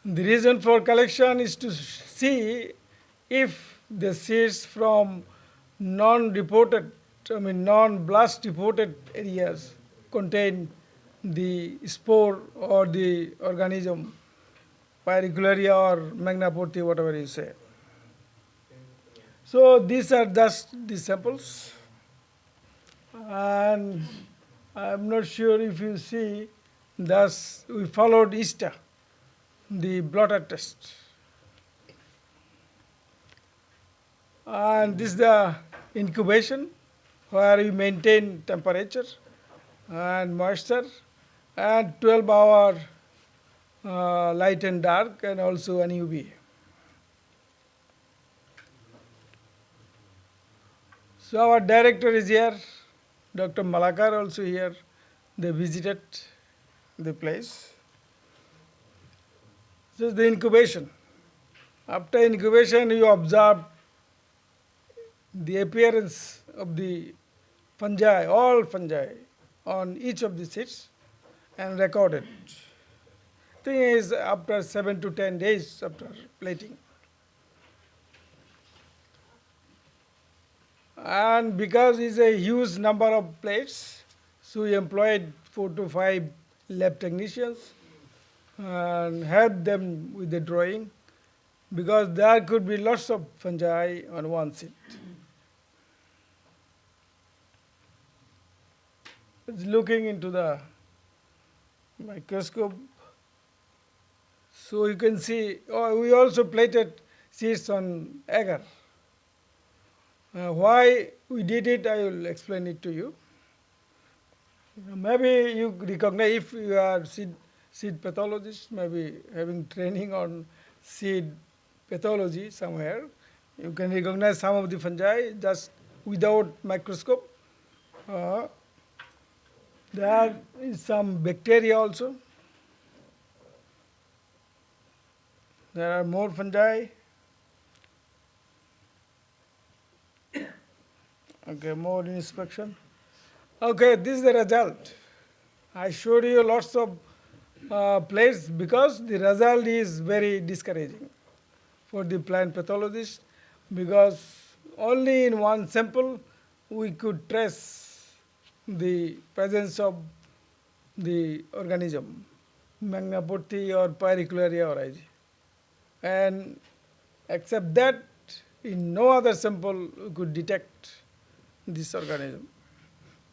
The reason for collection is to see if the seeds from non-reported, non-blast reported areas contain the spore or the organism, pyricularia or magnaporti, whatever you say. So these are just the samples, and I'm not sure if you see, thus we followed ISTA, the blotter test. And this is the incubation where we maintain temperature and moisture and 12-hour light and dark and also an UV. So our director is here, Dr. Malakar also here. They visited the place. This is the incubation. After incubation, you observe the appearance of the fungi, all fungi, on each of the seeds and record it. Thing is, after 7 to 10 days after plating. And because it's a huge number of plates, so we employed 4 to 5 lab technicians and helped them with the drawing, because there could be lots of fungi on one seed. It's looking into the microscope. So you can see, we also plated seeds on agar. Why we did it, I will explain it to you. Maybe you recognize, if you are seed pathologist, maybe having training on seed pathology somewhere, you can recognize some of the fungi just without microscope. There is some bacteria also. There are more fungi. Okay, more inspection. Okay, this is the result. I showed you lots of plates because the result is very discouraging for the plant pathologist, because only in one sample we could trace the presence of the organism, magnaporti or pyricularia or IG. And except that, in no other sample we could detect this organism.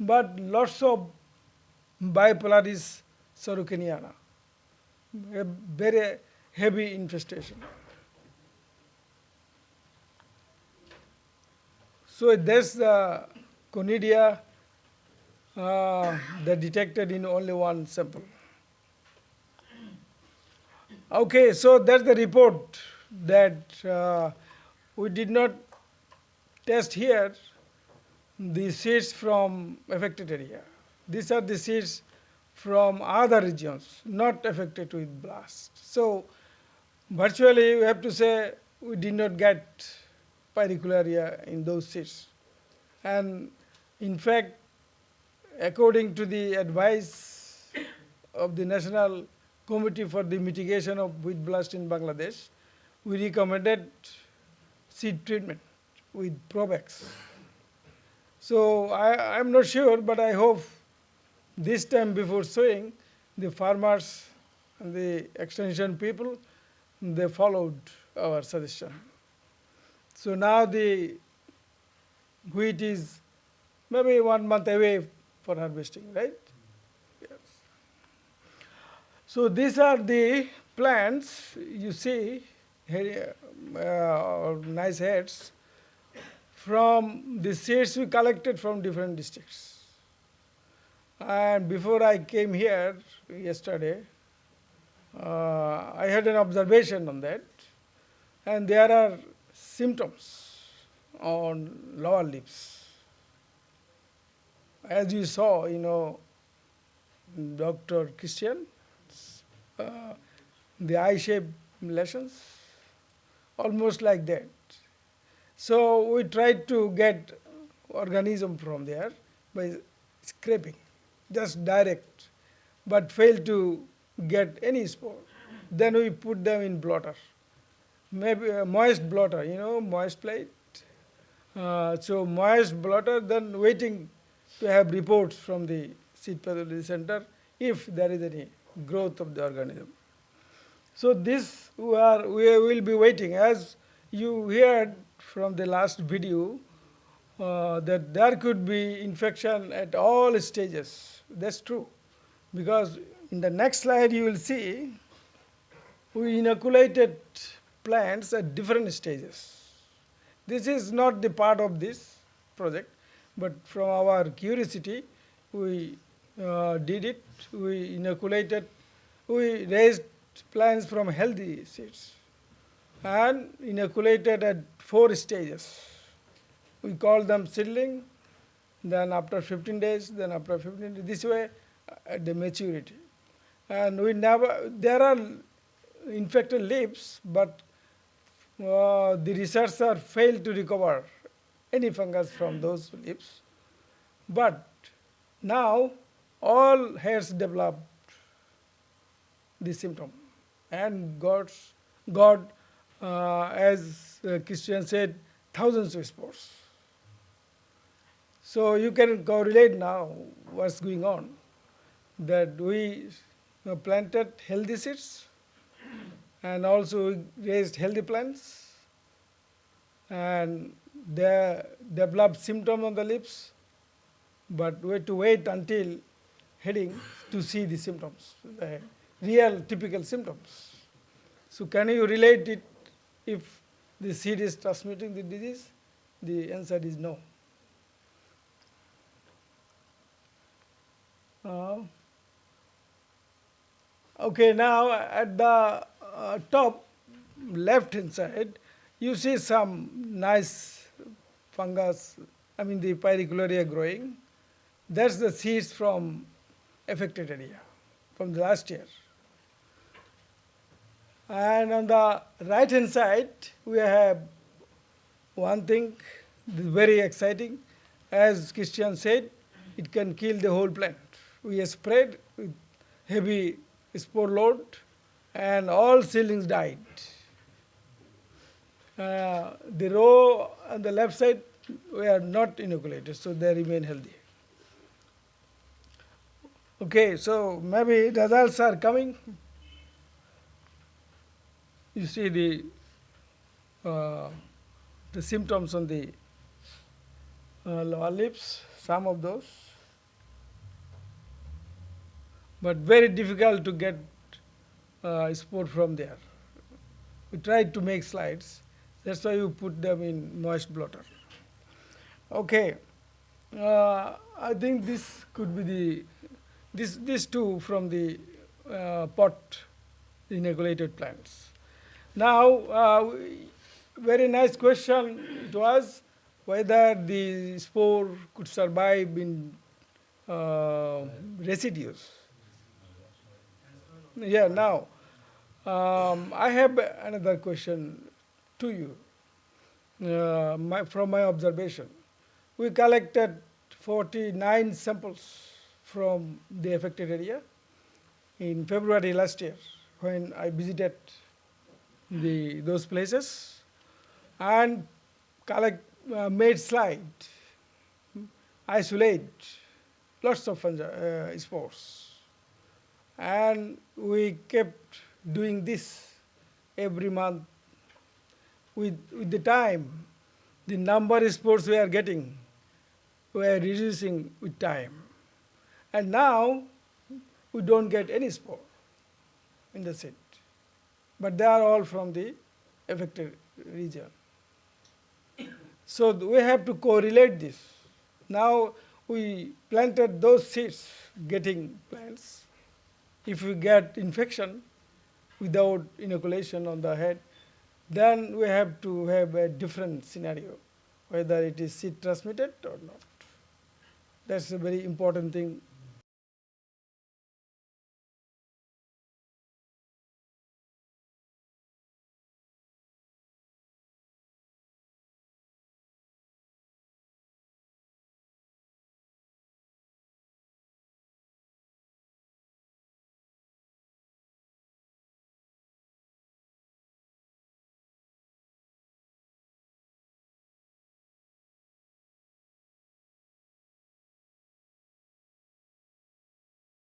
But lots of Bipolaris sorokiniana, a very heavy infestation. So that's the conidia that detected in only one sample. Okay, so that's the report that we did not test here the seeds from affected area. These are the seeds from other regions not affected with blast. So virtually we have to say we did not get pyricularia in those seeds. And in fact, according to the advice of the National Committee for the Mitigation of Wheat Blast in Bangladesh, we recommended seed treatment with Provex. So I'm not sure, but I hope this time before sowing, the farmers and the extension people, they followed our suggestion. So now the wheat is maybe 1 month away for harvesting, right? Yes. So these are the plants you see here, nice heads from the seeds we collected from different districts. And before I came here yesterday, I had an observation on that, and there are symptoms on lower lips. As you saw, Dr. Christian, the eye-shaped lesions, almost like that. So we tried to get organism from there by scraping, just direct, but failed to get any spore. then we put them in blotter. Maybe a moist blotter, moist plate. So moist blotter, then waiting to have reports from the seed pathology center if there is any growth of the organism. So this we will be waiting. As you heard from the last video, that there could be infection at all stages. That's true. Because in the next slide you will see we inoculated plants at different stages. This is not the part of this project, but from our curiosity, we did it. We inoculated, we raised plants from healthy seeds and inoculated at 4 stages. We call them seedling, then after 15 days, then after 15 days, this way at the maturity. And there are infected leaves, but the researcher failed to recover any fungus from those leaves. But now all hairs developed the symptom and got as Christian said, thousands of spores. So you can correlate now what's going on, that we planted healthy seeds and also raised healthy plants and they developed symptom on the leaves, but we had to wait until heading to see the symptoms, the real typical symptoms. So can you relate it if the seed is transmitting the disease? The answer is no. Okay, now at the top left hand side, you see some nice fungus, the pyricularia growing. That's the seeds from affected area from the last year. And on the right hand side, we have one thing very exciting. As Christian said, it can kill the whole plant. We have sprayed with heavy spore load and all seedlings died. The row on the left side were not inoculated, so they remain healthy. Okay, so maybe results are coming. You see the symptoms on the lower lips, some of those, but very difficult to get spore from there. We tried to make slides. That's why you put them in moist blotter. Okay, I think this could be these two from the pot inoculated plants. Now, very nice question it was, whether the spore could survive in residues. Yeah, now I have another question to you. From my observation, we collected 49 samples from the affected area in February last year when I visited those places and made slide, isolate lots of spores. And we kept doing this every month. With the time, the number of spores we are getting were reducing with time. And now we don't get any spore in the seed, but they are all from the affected region. So we have to correlate this. Now we planted those seeds getting plants. If we get infection without inoculation on the head, then we have to have a different scenario, whether it is seed transmitted or not. That's a very important thing